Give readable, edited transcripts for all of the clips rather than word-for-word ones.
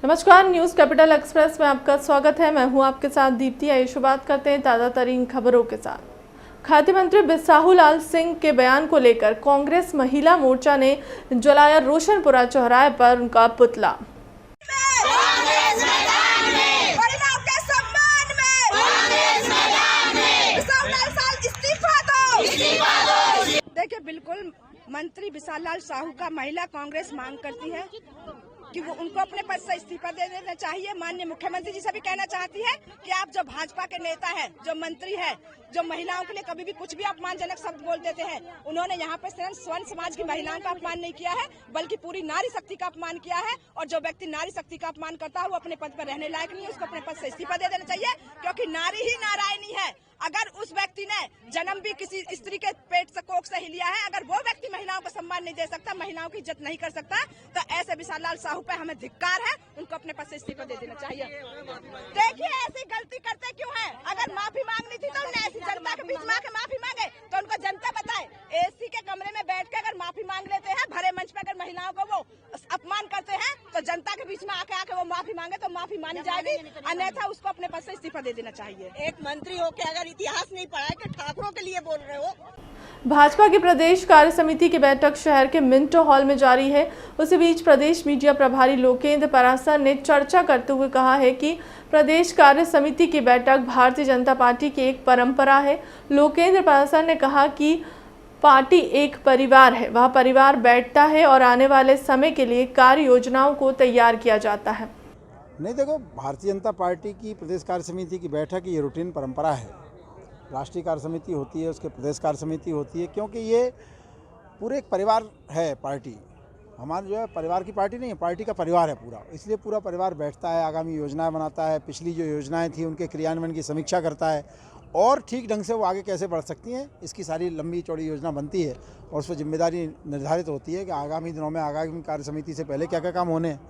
नमस्कार, news capital express में आपका स्वागत है। मैं हूं आपके साथ दीप्ति। आइए शुरुआत करते हैं ताज़ा तरीन खबरों के साथ। खाद्य मंत्री बिसाहूलाल सिंह के बयान को लेकर कांग्रेस महिला मोर्चा ने जलाया रोशनपुरा चौराहे पर उनका पुतला। देखिए, बिल्कुल मंत्री बिसाहूलाल साहू का महिला कांग्रेस मांग करती है कि वो उनको अपने पद से इस्तीफा दे देना चाहिए। माननीय मुख्यमंत्री जी से भी कहना चाहती है कि आप जो भाजपा के नेता हैं, जो मंत्री हैं, जो महिलाओं के लिए कभी भी कुछ भी अपमानजनक शब्द बोल देते हैं, उन्होंने यहाँ पे सिर्फ स्वर्ण समाज की महिलाओं का अपमान नहीं किया है, बल्कि पूरी नारी शक्ति का अपमान किया है। और जो व्यक्ति नारी शक्ति का अपमान करता है वो अपने पद पर रहने लायक नहीं है, उसको अपने पद से इस्तीफा दे देना चाहिए, क्योंकि नारी ही नारायणी है। अगर उस व्यक्ति ने जन्म भी किसी स्त्री के पेट से कोख से ही लिया है, अगर वो व्यक्ति महिलाओं को सम्मान नहीं दे सकता, महिलाओं की इज्जत नहीं कर सकता, तो ऐसे बिसाहूलाल साहू पे हमें धिक्कार है। उनको अपने पद से इस्तीफा दे देना चाहिए। देखिए, ऐसी गलती करते क्यों है? अगर माफी मांगनी थी तो उन्हें ऐसी जनता के बीच में आके माफी मांगे, तो उनको जनता बताए। एसी के कमरे में बैठ के अगर माफी मांग लेते हैं, भरे मंच पे अगर महिलाओं को वो अपमान करते हैं, तो जनता के बीच में आके वो माफी मांगे तो माफी मानी जाएगी, अन्यथा उसको अपने पद से इस्तीफा दे देना चाहिए। एक मंत्री होकर अगर इतिहास नहीं पढ़ा है कि ठाकुरों के लिए बोल रहे हो। भाजपा की प्रदेश कार्य समिति की बैठक शहर के मिंटो हॉल में जारी है। उसी बीच प्रदेश मीडिया प्रभारी लोकेंद्र परासर ने चर्चा करते हुए कहा है कि प्रदेश कार्य समिति की बैठक भारतीय जनता पार्टी की एक परंपरा है। लोकेंद्र परासर ने कहा कि पार्टी एक परिवार है, वह परिवार बैठता है और आने वाले समय के लिए कार्य योजनाओं को तैयार किया जाता है। नहीं, देखो, भारतीय जनता पार्टी की प्रदेश कार्य समिति की बैठक ये रूटीन परंपरा है। राष्ट्रीय कार्य समिति होती है, उसके प्रदेश कार्य समिति होती है, क्योंकि ये पूरे एक परिवार है। पार्टी हमारी जो है परिवार की पार्टी नहीं है, पार्टी का परिवार है पूरा, इसलिए पूरा परिवार बैठता है, आगामी योजनाएं बनाता है, पिछली जो योजनाएं थी उनके क्रियान्वयन की समीक्षा करता है और ठीक ढंग से वो आगे कैसे बढ़ सकती हैं, इसकी सारी लंबी चौड़ी योजना बनती है और उस पर जिम्मेदारी निर्धारित होती है कि आगामी दिनों में आगामी कार्य समिति से पहले क्या क्या काम होने हैं।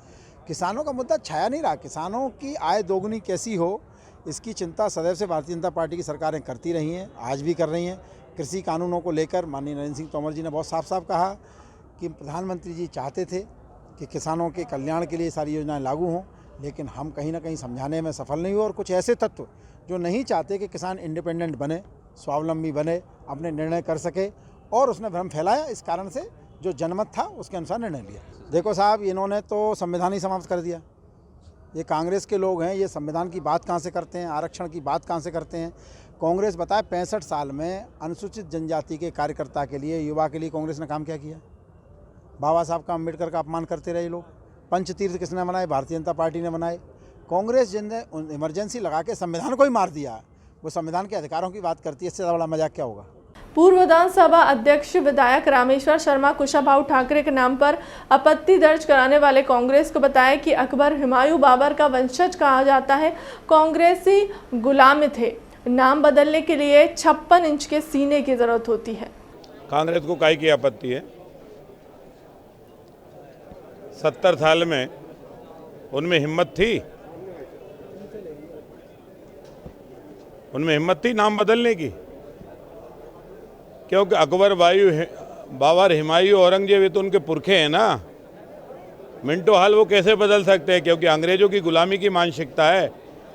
किसानों का मुद्दा छाया नहीं रहा। किसानों की आय दोगुनी कैसी हो, इसकी चिंता सदैव से भारतीय जनता पार्टी की सरकारें करती रही हैं, आज भी कर रही हैं। कृषि कानूनों को लेकर माननीय नरेंद्र सिंह तोमर जी ने बहुत साफ साफ कहा कि प्रधानमंत्री जी चाहते थे कि किसानों के कल्याण के लिए सारी योजनाएं लागू हों, लेकिन हम कहीं ना कहीं समझाने में सफल नहीं हुए। और कुछ ऐसे तत्व जो नहीं चाहते कि किसान इंडिपेंडेंट बने, स्वावलंबी बने, अपने निर्णय कर सके, और उसने भ्रम फैलाया। इस कारण से जो जनमत था उसके अनुसार निर्णय लिया। देखो साहब, इन्होंने तो संविधान ही समाप्त कर दिया। ये कांग्रेस के लोग हैं, ये संविधान की बात कहाँ से करते हैं, आरक्षण की बात कहाँ से करते हैं। कांग्रेस बताए 65 साल में अनुसूचित जनजाति के कार्यकर्ता के लिए, युवा के लिए कांग्रेस ने काम क्या किया? बाबा साहब का, अम्बेडकर का अपमान करते रहे लोग। पंचतीर्थ किसने बनाए? भारतीय जनता पार्टी ने बनाए। कांग्रेस जिनने इमरजेंसी लगा के संविधान को ही मार दिया, वो संविधान के अधिकारों की बात करती है, इससे ज़्यादा बड़ा मजाक क्या होगा? पूर्व विधानसभा अध्यक्ष विधायक रामेश्वर शर्मा कुशाभाऊ ठाकरे के नाम पर आपत्ति दर्ज कराने वाले कांग्रेस को बताया कि अकबर हुमायूं बाबर का वंशज कहा जाता है। कांग्रेसी गुलाम थे। नाम बदलने के लिए 56 इंच के सीने की जरूरत होती है। कांग्रेस को काहे की आपत्ति है? 70 साल में उनमें हिम्मत थी, नाम बदलने की? क्योंकि अकबर, बाबर, हुमायूं, औरंगजेब, ये तो उनके पुरखे हैं ना। मिंटो हॉल वो कैसे बदल सकते हैं? क्योंकि अंग्रेजों की गुलामी की मानसिकता है।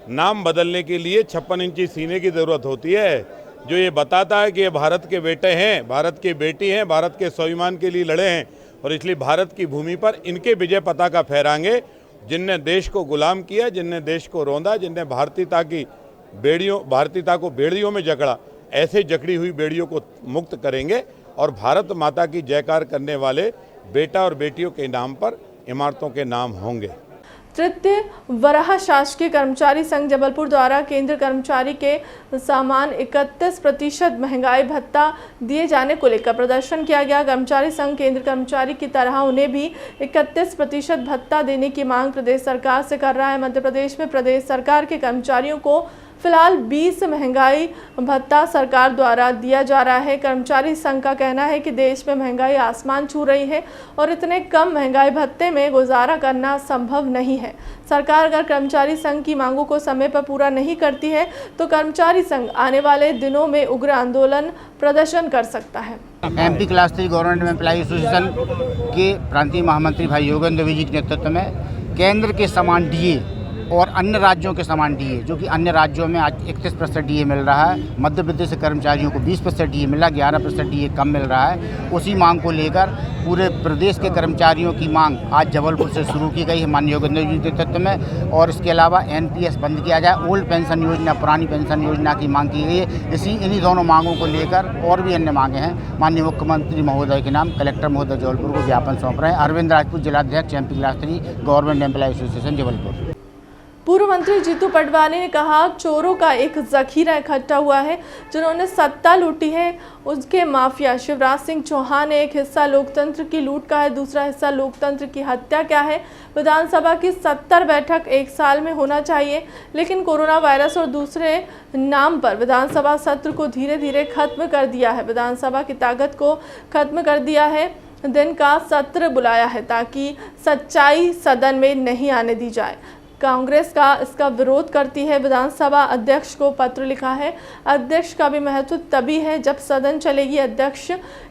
नाम बदलने के लिए 56 इंची सीने की ज़रूरत होती है, जो ये बताता है कि ये भारत के बेटे हैं, भारत की बेटी हैं, भारत के स्वाभिमान के लिए लड़े हैं, और इसलिए भारत की भूमि पर इनके विजय पताका फहराएंगे, जिनने देश को गुलाम किया, जिनने देश को रौंदा, जिनने भारतीयता को बेड़ियों में जकड़ा। ऐसे जकड़ी हुई बेड़ियों को मुक्त करेंगे और भारत माता की जयकार करने वाले बेटा और बेटियों के नाम पर इमारतों के नाम होंगे। तृतीय वराह शासकीय कर्मचारी संघ जबलपुर द्वारा केंद्र कर्मचारी के समान 31% महंगाई भत्ता दिए जाने को लेकर प्रदर्शन किया गया। कर्मचारी संघ केंद्र कर्मचारी की तरह उन्हें भी 31% भत्ता देने की मांग प्रदेश सरकार से कर रहा है। मध्य प्रदेश में प्रदेश सरकार के कर्मचारियों को फिलहाल 20 महंगाई भत्ता सरकार द्वारा दिया जा रहा है। कर्मचारी संघ का कहना है कि देश में महंगाई आसमान छू रही है और इतने कम महंगाई भत्ते में गुजारा करना संभव नहीं है। सरकार अगर कर्मचारी संघ की मांगों को समय पर पूरा नहीं करती है तो कर्मचारी संघ आने वाले दिनों में उग्र आंदोलन प्रदर्शन कर सकता है। MP class 3 government employ association के प्रांतीय महामंत्री भाई योगेंद्र जी के नेतृत्व में केंद्र के समान डीए और अन्य राज्यों के समान डीए, जो कि अन्य राज्यों में आज 31% डीए मिल रहा है, मध्य प्रदेश के कर्मचारियों को 20% डीए मिला, 11% डीए कम मिल रहा है। उसी मांग को लेकर पूरे प्रदेश के कर्मचारियों की मांग आज जबलपुर से शुरू की गई है माननीय योगेंद्र जी के नेतृत्व में। और इसके अलावा एनपीएस बंद किया जाए, ओल्ड पेंशन योजना, पुरानी पेंशन योजना की मांग की गई है। इन्हीं दोनों मांगों को लेकर और भी अन्य मांगे हैं। माननीय मुख्यमंत्री महोदय के नाम कलेक्टर महोदय जबलपुर को ज्ञापन सौंप रहे हैं। अरविंद राजपूत, जिलाध्यक्ष MP class 3 government employ association Jabalpur. पूर्व मंत्री जीतू पटवारी ने कहा, चोरों का एक जखीरा इकट्ठा हुआ है, जिन्होंने सत्ता लूटी है उसके माफिया। शिवराज सिंह चौहान ने एक हिस्सा लोकतंत्र की लूट का है, दूसरा हिस्सा लोकतंत्र की हत्या क्या है। विधानसभा की 70 बैठक एक साल में होना चाहिए, लेकिन कोरोना वायरस और दूसरे नाम पर विधानसभा सत्र को धीरे धीरे खत्म कर दिया है। विधानसभा की ताकत को खत्म कर दिया है। दिन का सत्र बुलाया है ताकि सच्चाई सदन में नहीं आने दी जाए। कांग्रेस का इसका विरोध करती है। विधानसभा अध्यक्ष को पत्र लिखा है। अध्यक्ष का भी महत्व तभी है जब सदन चलेगी, अध्यक्ष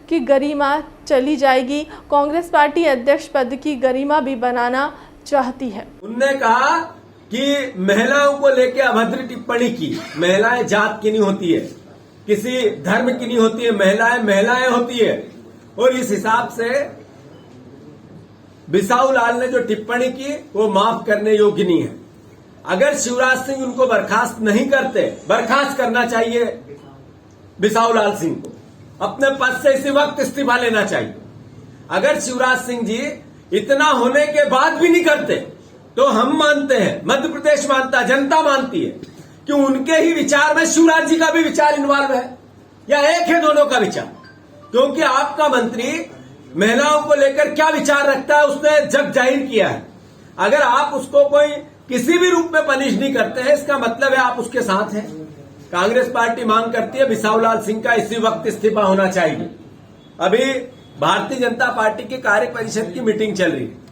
की गरिमा चली जाएगी। कांग्रेस पार्टी अध्यक्ष पद की गरिमा भी बनाना चाहती है। उनने कहा कि महिलाओं को लेकर अभद्र टिप्पणी की। महिलाएं जात की नहीं होती है, किसी धर्म की नहीं होती है, महिलाएं होती है। और इस हिसाब से बिसाऊ लाल ने जो टिप्पणी की वो माफ करने योग्य नहीं है। अगर शिवराज सिंह उनको बर्खास्त नहीं करते, बर्खास्त करना चाहिए बिसाऊ लाल सिंह को, अपने पद से इसी वक्त इस्तीफा लेना चाहिए। अगर शिवराज सिंह जी इतना होने के बाद भी नहीं करते तो हम मानते हैं, मध्य प्रदेश मानता, जनता मानती है कि उनके ही विचार में शिवराज जी का भी विचार इन्वॉल्व है, या एक है दोनों का विचार। क्योंकि आपका मंत्री महिलाओं को लेकर क्या विचार रखता है उसने जग जाहिर किया है। अगर आप उसको कोई किसी भी रूप में पनिश नहीं करते हैं, इसका मतलब है आप उसके साथ हैं। कांग्रेस पार्टी मांग करती है बिसाऊ लाल सिंह का इसी वक्त इस्तीफा होना चाहिए। अभी भारतीय जनता पार्टी की कार्य परिषद की मीटिंग चल रही है।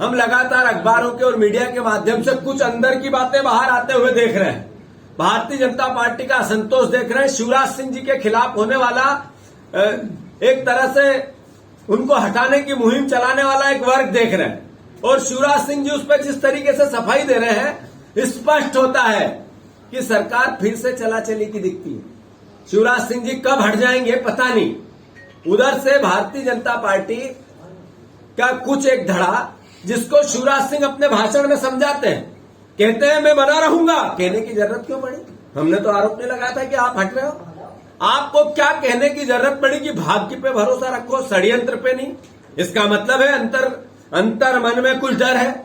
हम लगातार अखबारों के और मीडिया के माध्यम से कुछ अंदर की बातें बाहर आते हुए देख रहे हैं। भारतीय जनता पार्टी का असंतोष देख रहे हैं। शिवराज सिंह जी के खिलाफ होने वाला एक तरह से उनको हटाने की मुहिम चलाने वाला एक वर्ग देख रहे हैं। और शिवराज सिंह जी उस पर जिस तरीके से सफाई दे रहे हैं, स्पष्ट होता है कि सरकार फिर से चलाचली की दिखती है। शिवराज सिंह जी कब हट जाएंगे पता नहीं। उधर से भारतीय जनता पार्टी का कुछ एक धड़ा, जिसको शिवराज सिंह अपने भाषण में समझाते हैं, कहते हैं मैं बना रहूंगा। कहने की जरूरत क्यों पड़ी? हमने तो आरोप नहीं लगाया था कि आप हट रहे हो। आपको क्या कहने की जरूरत पड़ी कि भाग्य पे भरोसा रखो, षड्यंत्र पे नहीं? इसका मतलब है अंतर मन में कुछ डर है।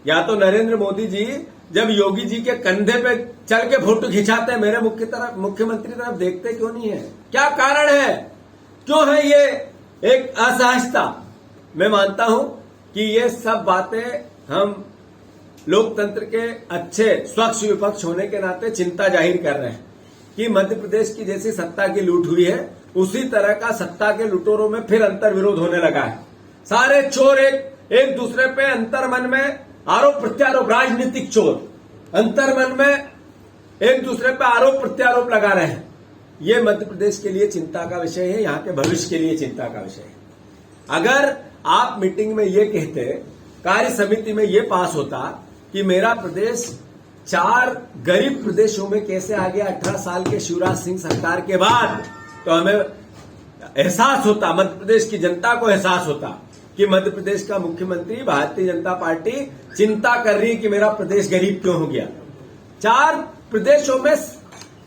या तो नरेंद्र मोदी जी जब योगी जी के कंधे पे चल के फोटो खिंचाते हैं, मेरे मुख्यमंत्री तरफ देखते क्यों नहीं है? क्या कारण है? क्यों है ये एक असहजता? मैं मानता हूं कि ये सब बातें हम लोकतंत्र के अच्छे स्वच्छ विपक्ष होने के नाते चिंता जाहिर कर रहे हैं कि मध्य प्रदेश की जैसी सत्ता की लूट हुई है, उसी तरह का सत्ता के लुटेरों में फिर अंतर विरोध होने लगा है। सारे चोर एक दूसरे पे अंतर मन में आरोप प्रत्यारोप, राजनीतिक चोर अंतर मन में एक दूसरे पे आरोप प्रत्यारोप लगा रहे हैं। ये मध्य प्रदेश के लिए चिंता का विषय है, यहाँ के भविष्य के लिए चिंता का विषय है। अगर आप मीटिंग में ये कहते, कार्य समिति में ये पास होता कि मेरा प्रदेश 4 गरीब प्रदेशों में कैसे आ गया 18 साल के शिवराज सिंह सरकार के बाद, तो हमें एहसास होता, मध्य प्रदेश की जनता को एहसास होता कि मध्य प्रदेश का मुख्यमंत्री भारतीय जनता पार्टी चिंता कर रही है कि मेरा प्रदेश गरीब क्यों हो गया। 4 प्रदेशों में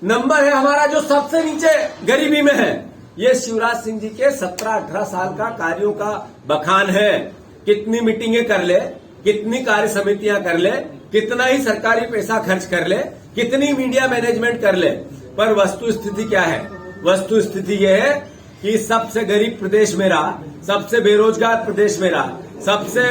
नंबर है हमारा जो सबसे नीचे गरीबी में है। ये शिवराज सिंह जी के 17-18 साल का कार्यों का बखान है। कितनी मीटिंगें कर ले, कितनी कार्य समितियां कर ले, कितना ही सरकारी पैसा खर्च कर ले, कितनी मीडिया मैनेजमेंट कर ले, पर वस्तु स्थिति क्या है? वस्तु स्थिति यह है कि सबसे गरीब प्रदेश मेरा, सबसे बेरोजगार प्रदेश मेरा, सबसे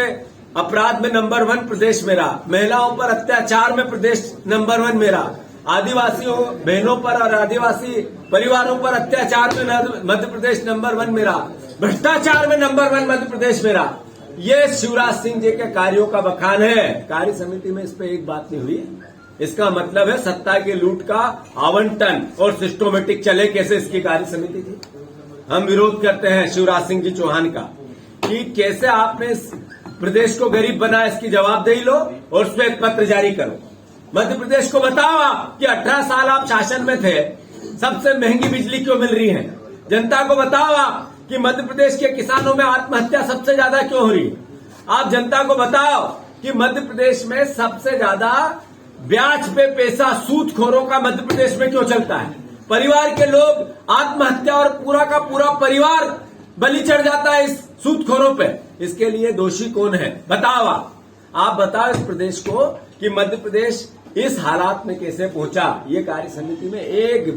अपराध में नंबर 1 प्रदेश मेरा, महिलाओं पर अत्याचार में प्रदेश नंबर 1 मेरा, आदिवासियों बहनों पर और आदिवासी परिवारों पर अत्याचार में मध्य प्रदेश नंबर 1 मेरा, भ्रष्टाचार में नंबर 1 मध्य प्रदेश मेरा। ये शिवराज सिंह जी के कार्यों का बखान है। कार्य समिति में इस पे एक बात नहीं हुई। इसका मतलब है सत्ता के लूट का आवंटन और सिस्टोमेटिक चले कैसे, इसकी कार्य समिति थी। हम विरोध करते हैं शिवराज सिंह जी चौहान का कि कैसे आपने प्रदेश को गरीब बना, इसकी जवाबदेही लो और उस पर एक पत्र जारी करो। मध्य प्रदेश को बताओ आप कि 18 साल आप शासन में थे, सबसे महंगी बिजली क्यों मिल रही है। जनता को बताओ आप कि मध्य प्रदेश के किसानों में आत्महत्या सबसे ज्यादा क्यों हो रही है। आप जनता को बताओ कि मध्य प्रदेश में सबसे ज्यादा ब्याज पे पैसा सूदखोरों का मध्य प्रदेश में क्यों चलता है। परिवार के लोग आत्महत्या और पूरा का पूरा परिवार बलि चढ़ जाता है इस सूदखोरों पे। इसके लिए दोषी कौन है, बताओ आप बताओ इस प्रदेश को कि मध्य प्रदेश इस हालात में कैसे पहुंचा। ये कार्य समिति में एक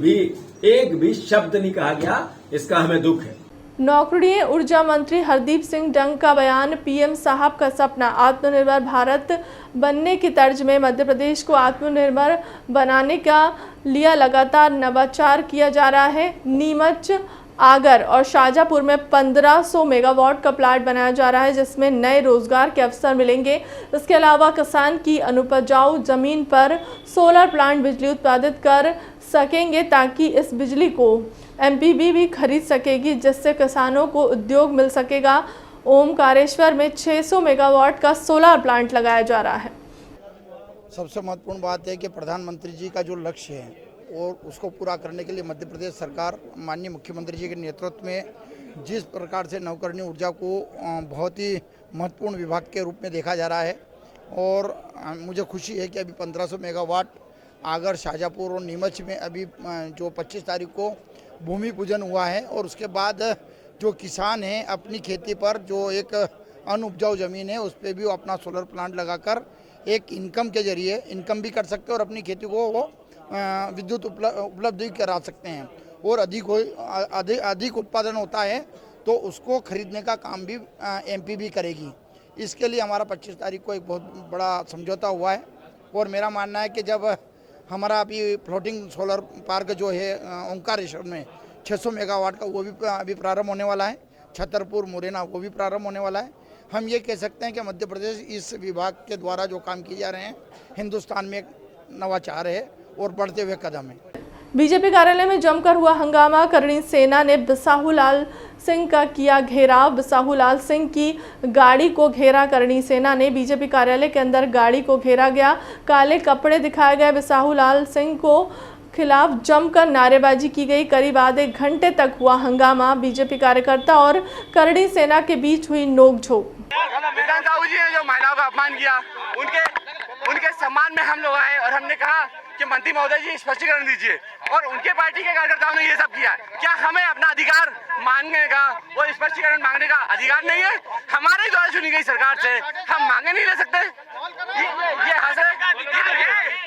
भी शब्द नहीं कहा गया, इसका हमें दुख है। नौकरी ऊर्जा मंत्री हरदीप सिंह डंग का बयान, पीएम साहब का सपना आत्मनिर्भर भारत बनने की तर्ज में मध्य प्रदेश को आत्मनिर्भर बनाने का लिया लगातार नवाचार किया जा रहा है। नीमच, आगर और शाजापुर में 1500 मेगावाट का प्लांट बनाया जा रहा है, जिसमें नए रोजगार के अवसर मिलेंगे। इसके अलावा किसान की अनुपजाऊ जमीन पर सोलर प्लांट बिजली उत्पादित कर सकेंगे, ताकि इस बिजली को एमपीबी भी खरीद सकेगी, जिससे किसानों को उद्योग मिल सकेगा। ओमकारेश्वर में 600 मेगावाट का सोलर प्लांट लगाया जा रहा है। सबसे महत्वपूर्ण बात है कि प्रधानमंत्री जी का जो लक्ष्य है और उसको पूरा करने के लिए मध्य प्रदेश सरकार माननीय मुख्यमंत्री जी के नेतृत्व में जिस प्रकार से नवकरणीय ऊर्जा को बहुत ही महत्वपूर्ण विभाग के रूप में देखा जा रहा है, और मुझे खुशी है कि अभी 1500 मेगावाट आगर, शाजापुर और नीमच में अभी जो 25 तारीख को भूमि पूजन हुआ है, और उसके बाद जो किसान हैं अपनी खेती पर जो एक अनुपजाऊ ज़मीन है उस पर भी वो अपना सोलर प्लांट लगाकर एक इनकम के जरिए इनकम भी कर सकते हैं और अपनी खेती को वो विद्युत उपलब्ध भी करा सकते हैं। और अधिक उत्पादन होता है तो उसको खरीदने का काम भी एमपीबी करेगी। इसके लिए हमारा 25 तारीख को एक बहुत बड़ा समझौता हुआ है, और मेरा मानना है कि जब हमारा अभी फ्लोटिंग सोलर पार्क जो है ओंकारेश्वर में 600 मेगावाट का वो भी अभी प्रारंभ होने वाला है, छतरपुर, मुरैना वो भी प्रारंभ होने वाला है। हम ये कह सकते हैं कि मध्य प्रदेश इस विभाग के द्वारा जो काम किए जा रहे हैं हिंदुस्तान में एक नवाचार है और बढ़ते हुए कदम है। बीजेपी कार्यालय में जमकर हुआ हंगामा, करणी सेना ने बिसाहूलाल सिंह का किया घेराव। बिसाहूलाल सिंह की गाड़ी को घेरा करणी सेना ने। बीजेपी कार्यालय के अंदर गाड़ी को घेरा गया, काले कपड़े दिखाए गए। बिसाहूलाल सिंह को खिलाफ जमकर नारेबाजी की गई। करीब आधे घंटे तक हुआ हंगामा। बीजेपी कार्यकर्ता और करणी सेना के बीच हुई नोकझोंक। विधान साहू जी ने जो महिलाओं का अपमान किया, उनके सम्मान में हम लोग आए और हमने कहा कि मंत्री महोदय जी स्पष्टीकरण दीजिए, और उनके पार्टी के कार्यकर्ताओं ने ये सब किया। क्या हमें अपना अधिकार मांगने का और स्पष्टीकरण मांगने का अधिकार नहीं है? हमारे द्वारा चुनी गई सरकार से हम मांगे नहीं ले सकते? ये हंस रहे,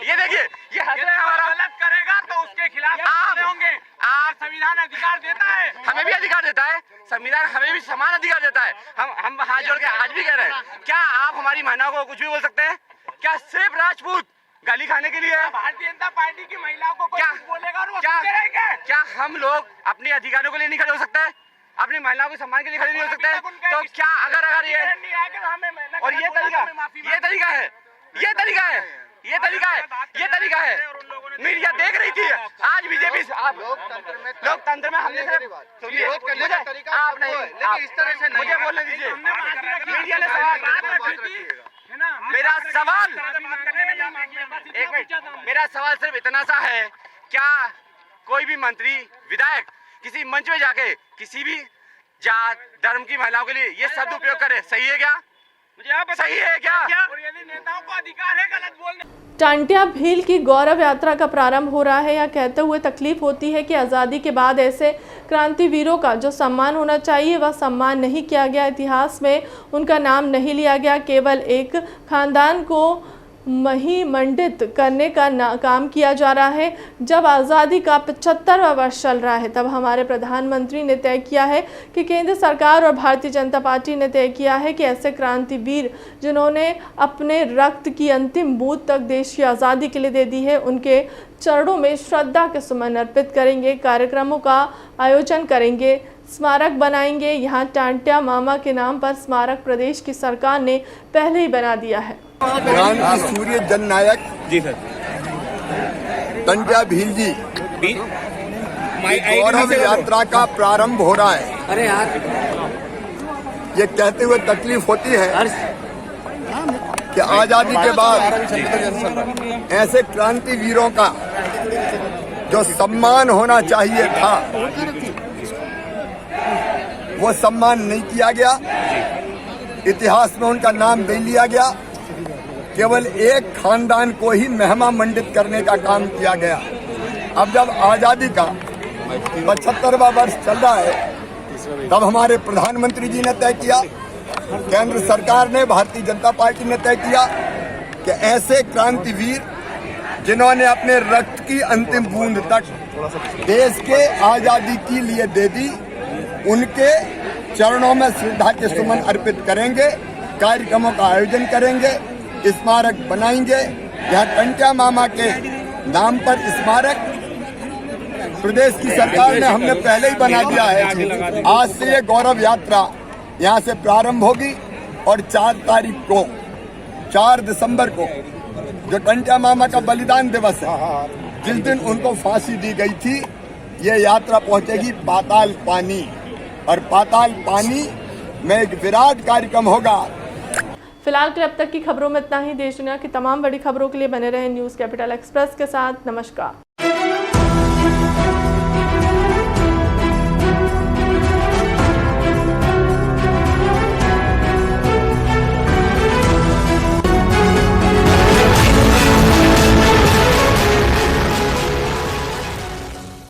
ये देखिए ये हंस रहे हमारा करेगा तो उसके खिलाफ होंगे। आप संविधान अधिकार देता है, हमें भी अधिकार देता है, संविधान हमें भी समान अधिकार देता है। हम हाथ जोड़ के आज भी कह रहे हैं, क्या आप हमारी महिलाओं को कुछ भी बोल सकते हैं? क्या सिर्फ राजपूत गाली खाने के लिए भारतीय जनता पार्टी की महिलाओं को क्या बोलेगा और वो क्या हम लोग अपने अधिकारों के लिए नहीं खड़े हो सकते? अपनी महिलाओं के सम्मान के लिए खड़े नहीं हो सकते? तो क्या अगर ये और ये तरीका है मीडिया देख रही थी। आज बीजेपी लोकतंत्र में हमने आप नहीं, इस तरह से मुझे बोलने दीजिए। मीडिया ने मेरा सवाल सिर्फ इतना सा है, क्या कोई भी मंत्री, विधायक किसी मंच में जाके किसी भी जात धर्म की महिलाओं के लिए ये शब्द उपयोग करे? सही है क्या? सही है क्या? और यदि नेताओं को अधिकार है गलत बोलने। टांटिया भील की गौरव यात्रा का प्रारंभ हो रहा है। यह कहते हुए तकलीफ होती है कि आज़ादी के बाद ऐसे क्रांतिवीरों का जो सम्मान होना चाहिए वह सम्मान नहीं किया गया। इतिहास में उनका नाम नहीं लिया गया। केवल एक खानदान को महिमंडित करने का काम किया जा रहा है। जब आज़ादी का 75वां वर्ष चल रहा है, तब हमारे प्रधानमंत्री ने तय किया है कि केंद्र सरकार और भारतीय जनता पार्टी ने तय किया है कि ऐसे क्रांतिवीर जिन्होंने अपने रक्त की अंतिम बूंद तक देश की आज़ादी के लिए दे दी है, उनके चरणों में श्रद्धा के सुमन अर्पित करेंगे। कार्यक्रमों का आयोजन करेंगे, स्मारक बनाएंगे। यहाँ टांटिया मामा के नाम पर स्मारक प्रदेश की सरकार ने पहले ही बना दिया है। क्रांति सूर्य जननायक जी सर टांटिया भील जी गौरव यात्रा का प्रारंभ हो रहा है। अरे यार, ये कहते हुए तकलीफ होती है कि आजादी के बाद ऐसे क्रांतिवीरों का जो सम्मान होना चाहिए था वो सम्मान नहीं किया गया। इतिहास में उनका नाम नहीं लिया गया। केवल एक खानदान को ही महिमा मंडित करने का काम किया गया। अब जब आजादी का 75वां वर्ष चल रहा है तब हमारे प्रधानमंत्री जी ने तय किया, केंद्र सरकार ने, भारतीय जनता पार्टी ने तय किया कि ऐसे क्रांतिवीर जिन्होंने अपने रक्त की अंतिम बूंद तक देश के आजादी के लिए दे दी, उनके चरणों में श्रद्धा के सुमन अर्पित करेंगे, कार्यक्रमों का आयोजन करेंगे, स्मारक बनाएंगे। यहाँ टंट्या मामा के नाम पर स्मारक प्रदेश की सरकार ने हमने पहले ही बना दिया है। आज से ये गौरव यात्रा यहाँ से प्रारंभ होगी और 4 दिसंबर को जो टंट्या मामा का बलिदान दिवस है, जिस दिन उनको फांसी दी गई थी, ये यात्रा पहुंचेगी पाताल पानी और पाताल पानी में एक विराट कार्यक्रम होगा। फिलहाल के लिए अब तक की खबरों में इतना ही। देश दुनिया की तमाम बड़ी खबरों के लिए बने रहें न्यूज़ कैपिटल एक्सप्रेस के साथ। नमस्कार।